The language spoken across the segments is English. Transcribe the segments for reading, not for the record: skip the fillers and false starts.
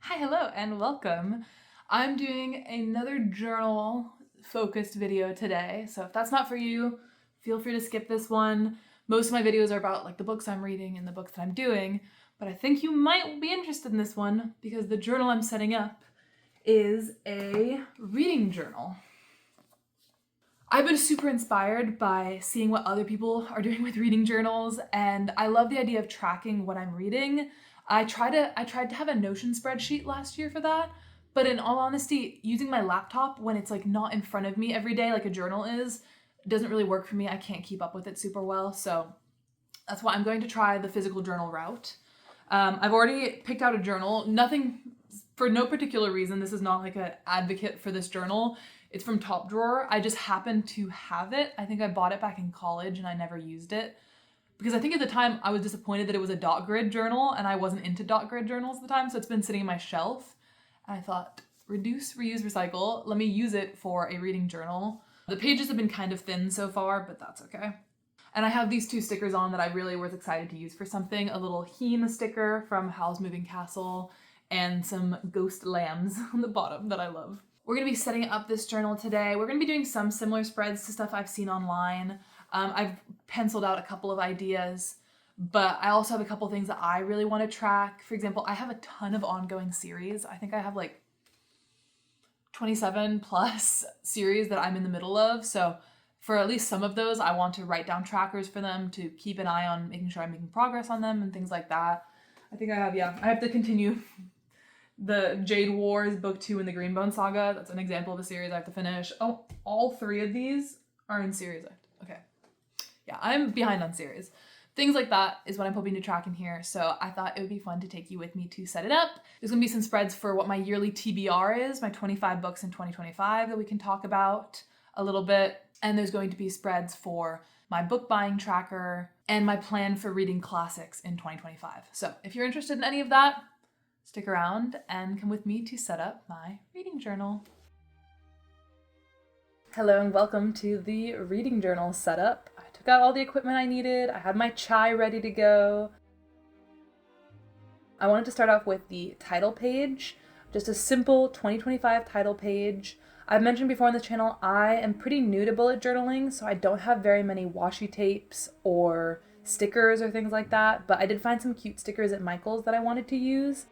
Hi, hello, and welcome. I'm doing another journal focused video today, so if that's not for you, feel free to skip this one. Most of my videos are about like the books I'm reading and the books that I'm doing, but I think you might be interested in this one because the journal I'm setting up is a reading journal. I've been super inspired by seeing what other people are doing with reading journals, and I love the idea of tracking what I'm reading. I tried to have a Notion spreadsheet last year for that, but in all honesty, using my laptop when it's like not in front of me every day like a journal is, doesn't really work for me. I can't keep up with it super well, so that's why I'm going to try the physical journal route. I've already picked out a journal. Nothing for no particular reason. This is not like an advocate for this journal. It's from Top Drawer. I just happen to have it. I think I bought it back in college and I never used it because I think at the time I was disappointed that it was a dot grid journal and I wasn't into dot grid journals at the time, so it's been sitting in my shelf. And I thought, reduce, reuse, recycle. Let me use it for a reading journal. The pages have been kind of thin so far, but that's okay. And I have these two stickers on that I really was excited to use for something. A little Heme sticker from Howl's Moving Castle and some ghost lambs on the bottom that I love. We're gonna be setting up this journal today. We're gonna be doing some similar spreads to stuff I've seen online. I've penciled out a couple of ideas, but I also have a couple things that I really want to track. For example, I have a ton of ongoing series. I think I have like 27 plus series that I'm in the middle of. So for at least some of those, I want to write down trackers for them to keep an eye on making sure I'm making progress on them and things like that. I think I have to continue the Jade Wars book 2 in the Greenbone Saga. That's an example of a series I have to finish. Oh, all 3 of these are in series. Okay. Yeah, I'm behind on series. Things like that is what I'm hoping to track in here. So I thought it would be fun to take you with me to set it up. There's gonna be some spreads for what my yearly TBR is, my 25 books in 2025 that we can talk about a little bit. And there's going to be spreads for my book buying tracker and my plan for reading classics in 2025. So if you're interested in any of that, stick around and come with me to set up my reading journal. Hello and welcome to the reading journal setup. I took out all the equipment I needed. I had my chai ready to go. I wanted to start off with the title page, just a simple 2025 title page. I've mentioned before on this channel, I am pretty new to bullet journaling, so I don't have very many washi tapes or stickers or things like that, but I did find some cute stickers at Michael's that I wanted to use.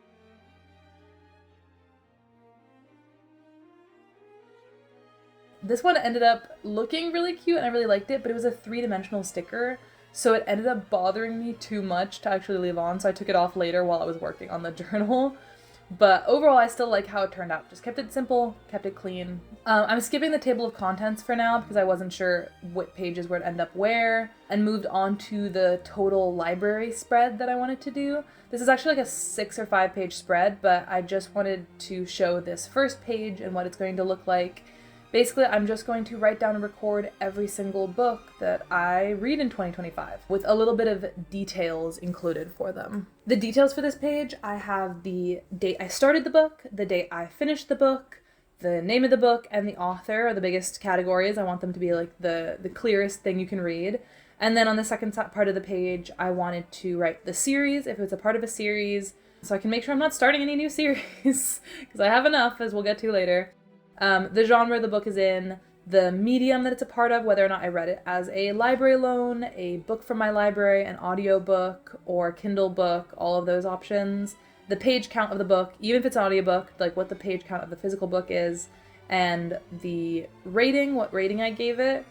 This one ended up looking really cute and I really liked it, but it was a 3-dimensional sticker, so it ended up bothering me too much to actually leave on, so I took it off later while I was working on the journal. But overall, I still like how it turned out. Just kept it simple, kept it clean. I'm skipping the table of contents for now because I wasn't sure what pages would end up where, and moved on to the total library spread that I wanted to do. This is actually like a 6 or 5 page spread, but I just wanted to show this first page and what it's going to look like. Basically, I'm just going to write down and record every single book that I read in 2025 with a little bit of details included for them. The details for this page, I have the date I started the book, the date I finished the book, the name of the book, and the author are the biggest categories. I want them to be like the clearest thing you can read. And then on the second part of the page, I wanted to write the series, if it's a part of a series, so I can make sure I'm not starting any new series, because I have enough, as we'll get to later. The genre the book is in, the medium that it's a part of, whether or not I read it as a library loan, a book from my library, an audiobook, or Kindle book, all of those options, the page count of the book, even if it's an audiobook, like what the page count of the physical book is, and the rating, what rating I gave it,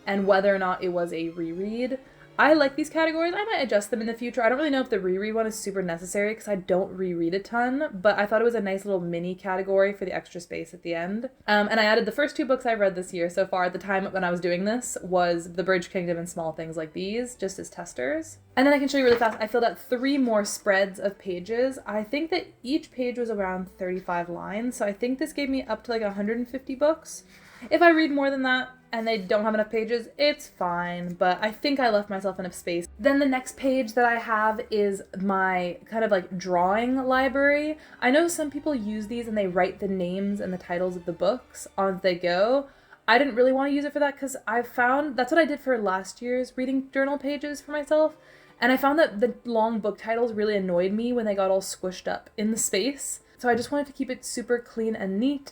and whether or not it was a reread. I like these categories. I might adjust them in the future. I don't really know if the reread one is super necessary because I don't reread a ton, but I thought it was a nice little mini category for the extra space at the end. And I added the first 2 books I've read this year so far at the time when I was doing this was The Bridge Kingdom and Small Things Like These, just as testers. And then I can show you really fast, I filled out 3 more spreads of pages. I think that each page was around 35 lines, so I think this gave me up to like 150 books. If I read more than that, and they don't have enough pages, it's fine, but I think I left myself enough space. Then the next page that I have is my kind of like drawing library. I know some people use these and they write the names and the titles of the books on as they go. I didn't really want to use it for that because I found that's what I did for last year's reading journal pages for myself. And I found that the long book titles really annoyed me when they got all squished up in the space. So I just wanted to keep it super clean and neat,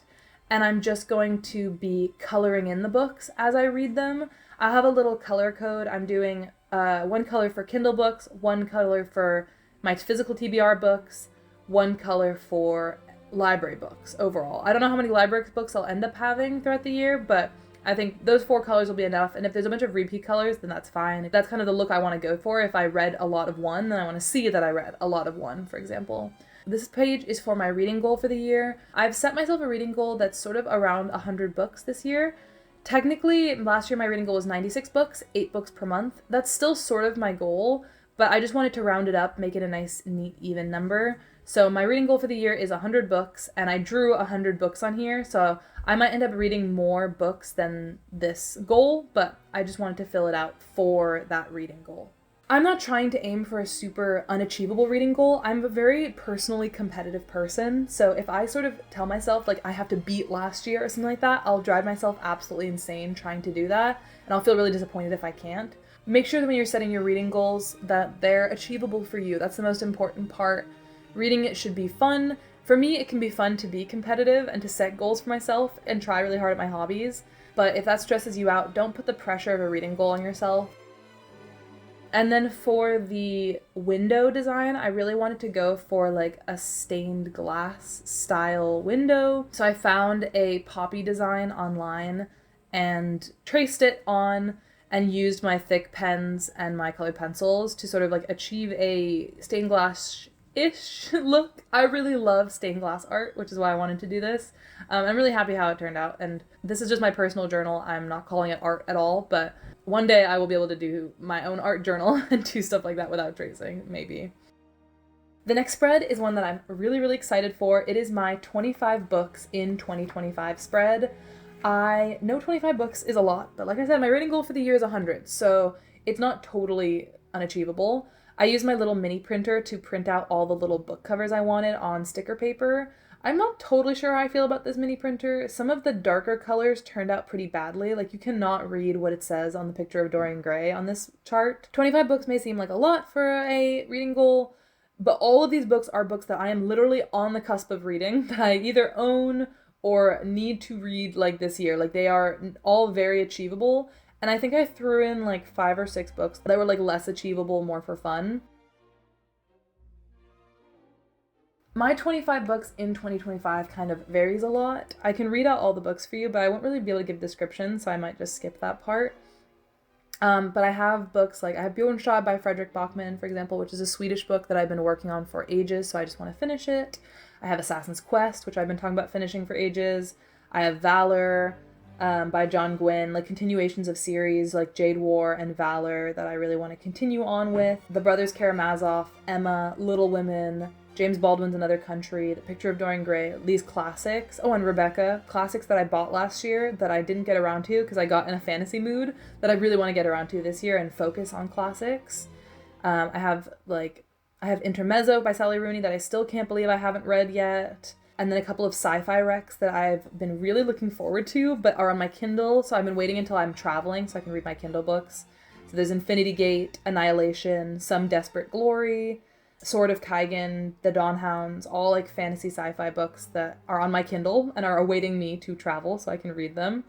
and I'm just going to be coloring in the books as I read them. I have a little color code. I'm doing one color for Kindle books, one color for my physical TBR books, one color for library books overall. I don't know how many library books I'll end up having throughout the year, but I think those 4 colors will be enough, and if there's a bunch of repeat colors, then that's fine. That's kind of the look I want to go for. If I read a lot of one, then I want to see that I read a lot of one, for example. This page is for my reading goal for the year. I've set myself a reading goal that's sort of around 100 books this year. Technically, last year my reading goal was 96 books, 8 books per month. That's still sort of my goal, but I just wanted to round it up, make it a nice, neat, even number. So my reading goal for the year is 100 books, and I drew 100 books on here, so I might end up reading more books than this goal, but I just wanted to fill it out for that reading goal. I'm not trying to aim for a super unachievable reading goal. I'm a very personally competitive person, so if I sort of tell myself like I have to beat last year or something like that, I'll drive myself absolutely insane trying to do that, and I'll feel really disappointed if I can't. Make sure that when you're setting your reading goals that they're achievable for you. That's the most important part. Reading it should be fun. For me, it can be fun to be competitive and to set goals for myself and try really hard at my hobbies. But if that stresses you out, don't put the pressure of a reading goal on yourself. And then for the window design, I really wanted to go for like a stained glass style window. So I found a poppy design online and traced it on and used my thick pens and my colored pencils to sort of like achieve a stained glass-ish look. I really love stained glass art, which is why I wanted to do this. I'm really happy how it turned out, and this is just my personal journal. I'm not calling it art at all, but one day I will be able to do my own art journal and do stuff like that without tracing, maybe. The next spread is one that I'm really, really excited for. It is my 25 books in 2025 spread. I know 25 books is a lot, but like I said, my reading goal for the year is 100, so it's not totally unachievable. I used my little mini printer to print out all the little book covers I wanted on sticker paper. I'm not totally sure how I feel about this mini printer. Some of the darker colors turned out pretty badly. Like, you cannot read what it says on the picture of Dorian Gray on this chart. 25 books may seem like a lot for a reading goal, but all of these books are books that I am literally on the cusp of reading, that I either own or need to read like this year. Like, they are all very achievable. And I think I threw in like 5 or 6 books that were like less achievable, more for fun. My 25 books in 2025 kind of varies a lot. I can read out all the books for you, but I won't really be able to give descriptions, so I might just skip that part. But I have books like, I have Bjornstad by Fredrik Backman, for example, which is a Swedish book that I've been working on for ages, so I just want to finish it. I have Assassin's Quest, which I've been talking about finishing for ages. I have Valor by John Gwynne, like continuations of series like Jade War and Valor that I really want to continue on with. The Brothers Karamazov, Emma, Little Women, James Baldwin's Another Country, The Picture of Dorian Gray, these classics. Oh, and Rebecca, classics that I bought last year that I didn't get around to because I got in a fantasy mood that I really want to get around to this year and focus on classics. I have Intermezzo by Sally Rooney that I still can't believe I haven't read yet. And then a couple of sci-fi recs that I've been really looking forward to but are on my Kindle, so I've been waiting until I'm traveling so I can read my Kindle books. So there's Infinity Gate, Annihilation, Some Desperate Glory, Sword of Kaigen, The Dawn Hounds, all like fantasy sci-fi books that are on my Kindle and are awaiting me to travel so I can read them.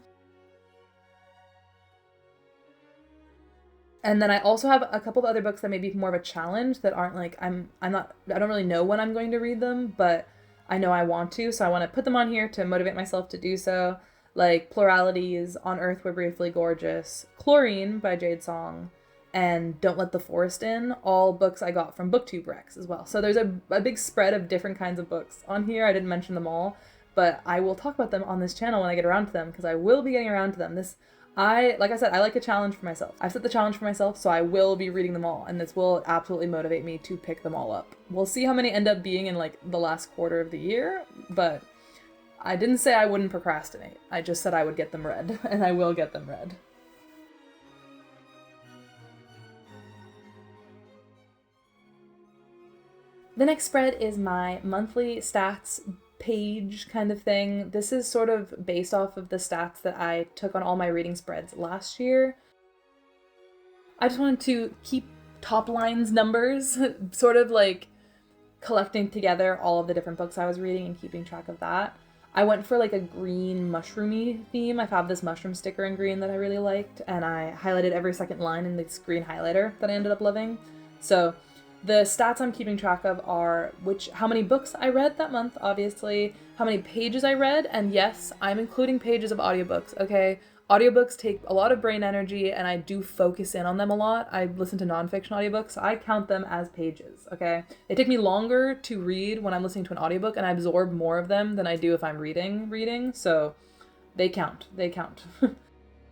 And then I also have a couple of other books that may be more of a challenge that aren't like, I don't really know when I'm going to read them, but I know I want to, so I want to put them on here to motivate myself to do so. Like Pluralities, On Earth We're Briefly Gorgeous, Chlorine by Jade Song, and Don't Let the Forest In, all books I got from BookTube Recs as well. So there's a big spread of different kinds of books on here. I didn't mention them all, but I will talk about them on this channel when I get around to them, because I will be getting around to them. Like I said, I like a challenge for myself. I've set the challenge for myself, so I will be reading them all, and this will absolutely motivate me to pick them all up. We'll see how many end up being in like the last quarter of the year, but I didn't say I wouldn't procrastinate. I just said I would get them read, and I will get them read. The next spread is my monthly stats page kind of thing. This is sort of based off of the stats that I took on all my reading spreads last year. I just wanted to keep top lines numbers, sort of like collecting together all of the different books I was reading and keeping track of that. I went for like a green mushroomy theme. I have this mushroom sticker in green that I really liked, and I highlighted every second line in this green highlighter that I ended up loving. So the stats I'm keeping track of are how many books I read that month, obviously, how many pages I read, and yes, I'm including pages of audiobooks, okay? Audiobooks take a lot of brain energy, and I do focus in on them a lot. I listen to nonfiction audiobooks. I count them as pages, okay? They take me longer to read when I'm listening to an audiobook, and I absorb more of them than I do if I'm reading, so they count.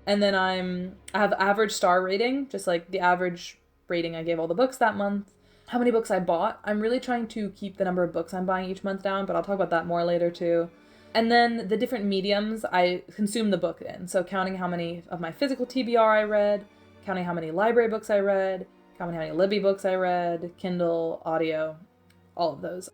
And then I have average star rating, just like the average rating I gave all the books that month. How many books I bought. I'm really trying to keep the number of books I'm buying each month down, but I'll talk about that more later too. And then the different mediums I consume the book in. So counting how many of my physical TBR I read, counting how many library books I read, counting how many Libby books I read, Kindle, audio, all of those.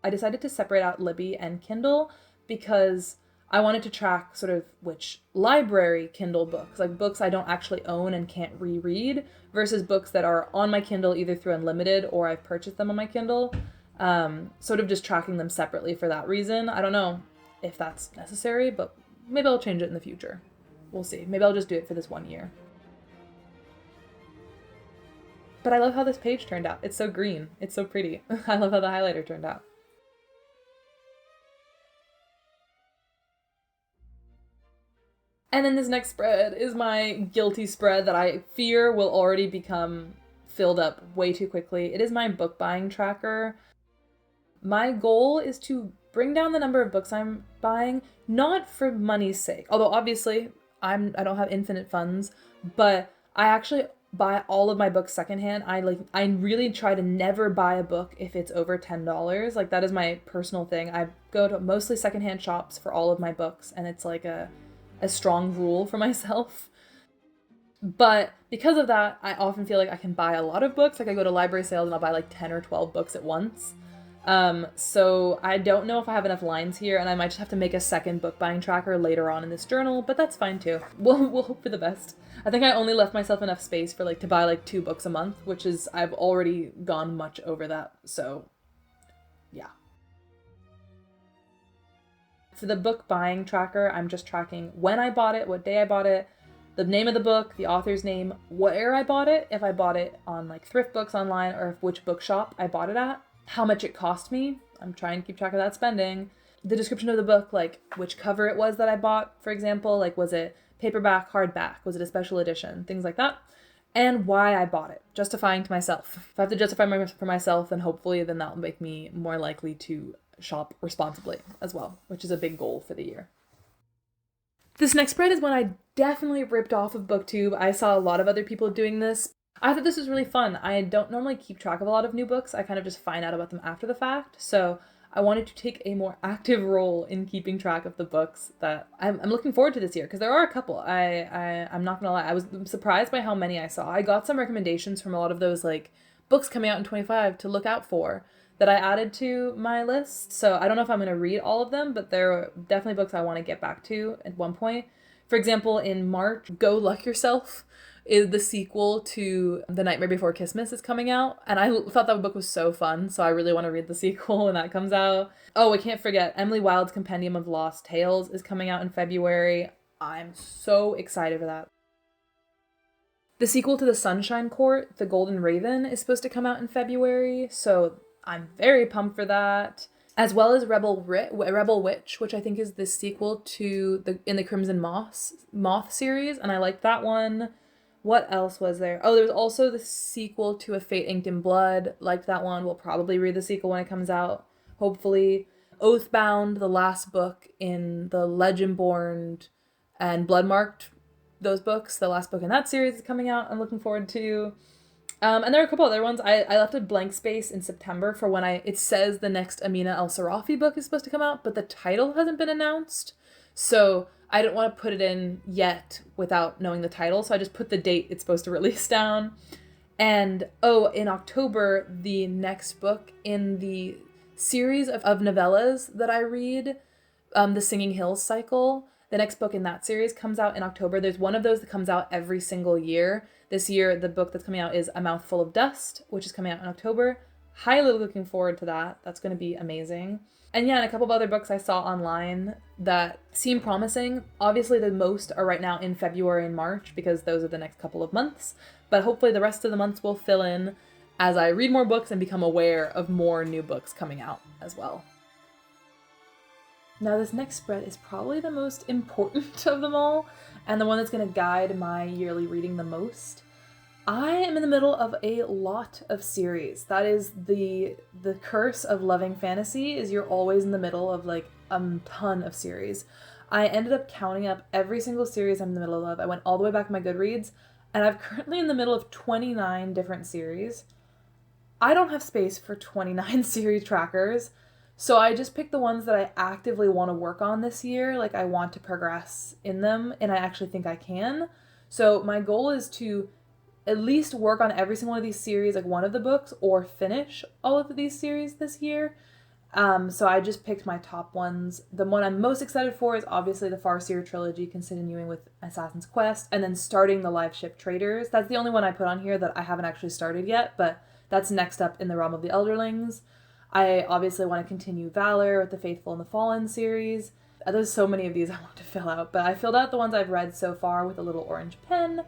I decided to separate out Libby and Kindle because I wanted to track sort of which library Kindle books, like books I don't actually own and can't reread, versus books that are on my Kindle either through Unlimited or I've purchased them on my Kindle. Sort of just tracking them separately for that reason. I don't know if that's necessary, but maybe I'll change it in the future. We'll see. Maybe I'll just do it for this 1 year. But I love how this page turned out. It's so green. It's so pretty. I love how the highlighter turned out. And then this next spread is my guilty spread that I fear will already become filled up way too quickly. It is my book buying tracker. My goal is to bring down the number of books I'm buying, not for money's sake. Although obviously I don't have infinite funds, but I actually buy all of my books secondhand. I really try to never buy a book if it's over $10. Like that is my personal thing. I go to mostly secondhand shops for all of my books, and it's like a strong rule for myself. But because of that, I often feel like I can buy a lot of books. Like I go to library sales and I'll buy like 10 or 12 books at once. So I don't know if I have enough lines here, and I might just have to make a second book buying tracker later on in this journal, but that's fine too. We'll hope for the best. I think I only left myself enough space for to buy 2 books a month, which is, I've already gone much over that. So yeah. For the book buying tracker, I'm just tracking when I bought it, what day I bought it, the name of the book, the author's name, where I bought it, if I bought it on thrift books online, or which bookshop I bought it at, how much it cost me. I'm trying to keep track of that spending. The description of the book, which cover it was that I bought, for example, was it paperback, hardback, was it a special edition, things like that, and why I bought it, justifying to myself. If I have to justify for myself, then hopefully that will make me more likely to shop responsibly as well, which is a big goal for the year. This next spread is one I definitely ripped off of BookTube. I saw a lot of other people doing this. I thought this was really fun. I don't normally keep track of a lot of new books. I kind of just find out about them after the fact. So I wanted to take a more active role in keeping track of the books that I'm looking forward to this year, because there are a couple. I'm not gonna lie, I was surprised by how many I saw. I got some recommendations from a lot of those books coming out in 25 to look out for that I added to my list. So I don't know if I'm gonna read all of them, but there are definitely books I want to get back to at one point. For example, in March, Go Luck Yourself is the sequel to The Nightmare Before Christmas is coming out, and I thought that book was so fun, so I really want to read the sequel when that comes out. Oh, I can't forget, Emily Wilde's Compendium of Lost Tales is coming out in February. I'm so excited for that. The sequel to The Sunshine Court, The Golden Raven, is supposed to come out in February, so I'm very pumped for that. As well as Rebel Witch, which I think is the sequel to the Crimson Moth series, and I like that one. What else was there? Oh, there's also the sequel to A Fate Inked in Blood. Liked that one. We'll probably read the sequel when it comes out, hopefully. Oathbound, the last book in the Legendborn and Bloodmarked, those books. The last book in that series is coming out. I'm looking forward to. And there are a couple other ones. I left a blank space in September for when it says the next Amina El-Sarafi book is supposed to come out, but the title hasn't been announced. So I didn't want to put it in yet without knowing the title, so I just put the date it's supposed to release down. And in October, the next book in the series of novellas that I read, the Singing Hills cycle, the next book in that series comes out in October. There's one of those that comes out every single year. This year, the book that's coming out is A Mouthful of Dust, which is coming out in October. highly looking forward to that. That's going to be amazing. And yeah, and a couple of other books I saw online that seem promising. Obviously, the most are right now in February and March because those are the next couple of months. But hopefully the rest of the months will fill in as I read more books and become aware of more new books coming out as well. Now this next spread is probably the most important of them all, and the one that's going to guide my yearly reading the most. I am in the middle of a lot of series. That is the curse of loving fantasy, is you're always in the middle of like a ton of series. I ended up counting up every single series I'm in the middle of. I went all the way back to my Goodreads, and I'm currently in the middle of 29 different series. I don't have space for 29 series trackers, so I just picked the ones that I actively want to work on this year. Like, I want to progress in them, and I actually think I can. So my goal is to at least work on every single one of these series, like one of the books, or finish all of these series this year. So I just picked my top ones. The one I'm most excited for is obviously the Farseer trilogy, continuing with Assassin's Quest, and then starting the Live Ship Traders. That's the only one I put on here that I haven't actually started yet, but that's next up in the Realm of the Elderlings. I obviously want to continue Valor with the Faithful and the Fallen series. There's so many of these I want to fill out, but I filled out the ones I've read so far with a little orange pen.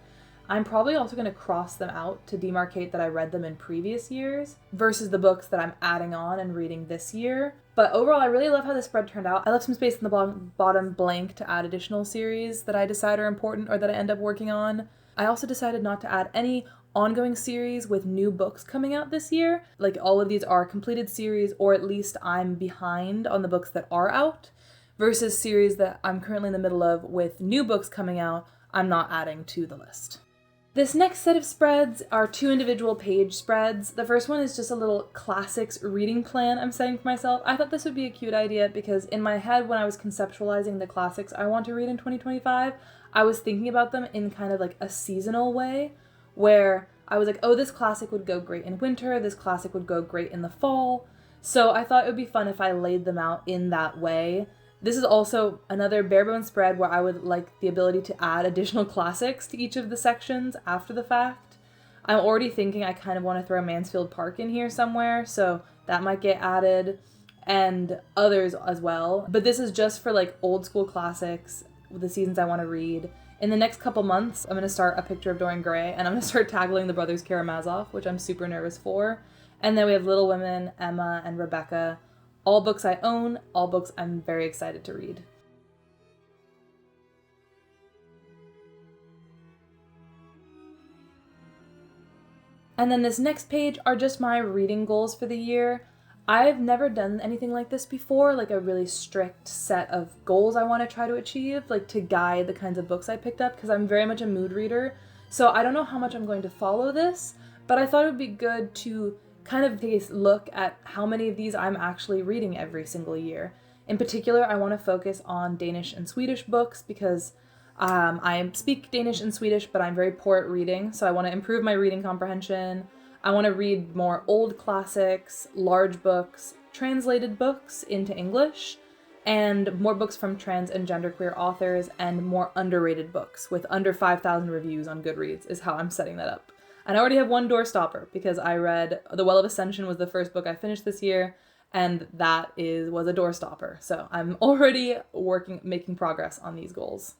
I'm probably also going to cross them out to demarcate that I read them in previous years versus the books that I'm adding on and reading this year. But overall, I really love how the spread turned out. I left some space in the bottom blank to add additional series that I decide are important or that I end up working on. I also decided not to add any ongoing series with new books coming out this year. Like, all of these are completed series, or at least I'm behind on the books that are out, versus series that I'm currently in the middle of with new books coming out I'm not adding to the list. This next set of spreads are 2 individual page spreads. The first one is just a little classics reading plan I'm setting for myself. I thought this would be a cute idea because in my head, when I was conceptualizing the classics I want to read in 2025, I was thinking about them in kind of like a seasonal way, where I was like, oh, this classic would go great in winter, this classic would go great in the fall. So I thought it would be fun if I laid them out in that way. This is also another bare-bones spread where I would like the ability to add additional classics to each of the sections after the fact. I'm already thinking I kind of want to throw Mansfield Park in here somewhere, so that might get added, and others as well. But this is just for like old school classics, the seasons I want to read. In the next couple months, I'm going to start A Picture of Dorian Gray, and I'm going to start tackling the Brothers Karamazov, which I'm super nervous for. And then we have Little Women, Emma, and Rebecca. All books I own, all books I'm very excited to read. And then this next page are just my reading goals for the year. I've never done anything like this before, like a really strict set of goals I want to try to achieve, like to guide the kinds of books I picked up, because I'm very much a mood reader. So I don't know how much I'm going to follow this, but I thought it would be good to kind of take a look at how many of these I'm actually reading every single year. In particular, I want to focus on Danish and Swedish books because I speak Danish and Swedish, but I'm very poor at reading, so I want to improve my reading comprehension. I want to read more old classics, large books, translated books into English, and more books from trans and genderqueer authors, and more underrated books with under 5,000 reviews on Goodreads is how I'm setting that up. And I already have one doorstopper because I read The Well of Ascension was the first book I finished this year, and that was a doorstopper. So I'm already making progress on these goals.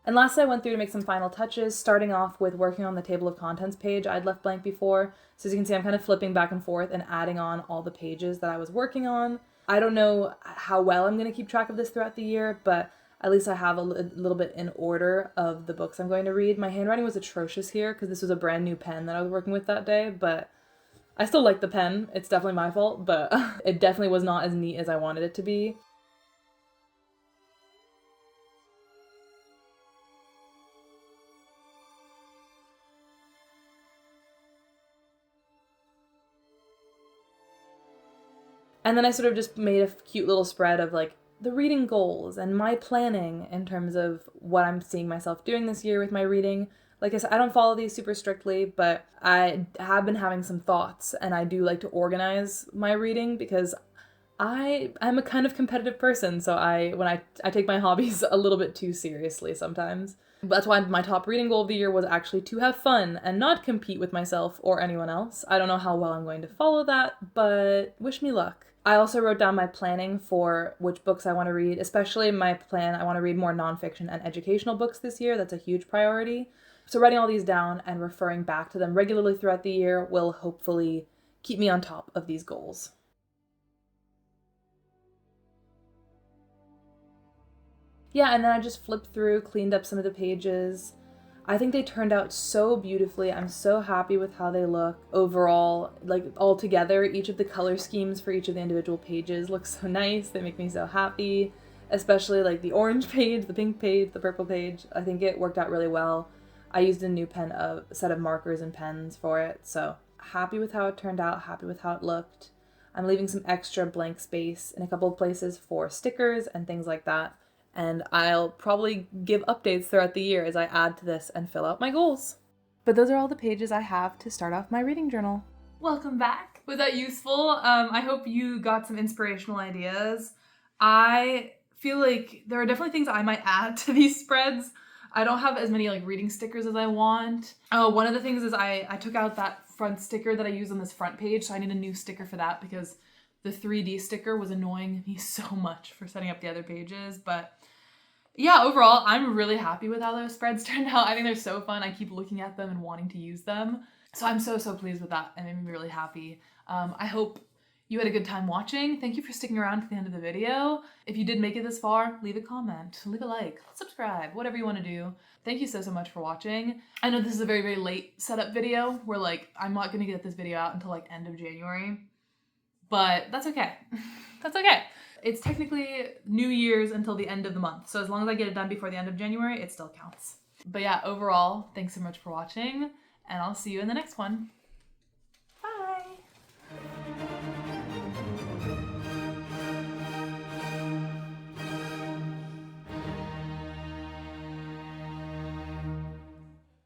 And lastly, I went through to make some final touches, starting off with working on the table of contents page I'd left blank before. So as you can see, I'm kind of flipping back and forth and adding on all the pages that I was working on. I don't know how well I'm going to keep track of this throughout the year, but at least I have a little bit in order of the books I'm going to read. My handwriting was atrocious here because this was a brand new pen that I was working with that day, but I still like the pen. It's definitely my fault, but it definitely was not as neat as I wanted it to be. And then I sort of just made a cute little spread of like the reading goals and my planning in terms of what I'm seeing myself doing this year with my reading. Like I said, I don't follow these super strictly, but I have been having some thoughts, and I do like to organize my reading because I'm a kind of competitive person, so I take my hobbies a little bit too seriously sometimes. That's why my top reading goal of the year was actually to have fun and not compete with myself or anyone else. I don't know how well I'm going to follow that, but wish me luck. I also wrote down my planning for which books I want to read, especially my plan. I want to read more nonfiction and educational books this year. That's a huge priority. So writing all these down and referring back to them regularly throughout the year will hopefully keep me on top of these goals. Yeah, and then I just flipped through, cleaned up some of the pages. I think they turned out so beautifully. I'm so happy with how they look overall. Like, all together, each of the color schemes for each of the individual pages look so nice. They make me so happy, especially like the orange page, the pink page, the purple page. I think it worked out really well. I used a set of markers and pens for it, so happy with how it turned out, happy with how it looked. I'm leaving some extra blank space in a couple of places for stickers and things like that. And I'll probably give updates throughout the year as I add to this and fill out my goals. But those are all the pages I have to start off my reading journal. Welcome back. Was that useful? I hope you got some inspirational ideas. I feel like there are definitely things I might add to these spreads. I don't have as many like reading stickers as I want. Oh, one of the things is I took out that front sticker that I use on this front page, so I need a new sticker for that because the 3D sticker was annoying me so much for setting up the other pages. But yeah, overall, I'm really happy with how those spreads turned out. I think they're so fun. I keep looking at them and wanting to use them. So I'm so pleased with that, and it made me really happy. I hope you had a good time watching. Thank you for sticking around to the end of the video. If you did make it this far, leave a comment, leave a like, subscribe, whatever you want to do. Thank you so much for watching. I know this is a very late setup video where like I'm not gonna get this video out until like end of January, but that's okay. That's okay. It's technically New Year's until the end of the month, so as long as I get it done before the end of January, it still counts. But yeah, overall, thanks so much for watching, and I'll see you in the next one.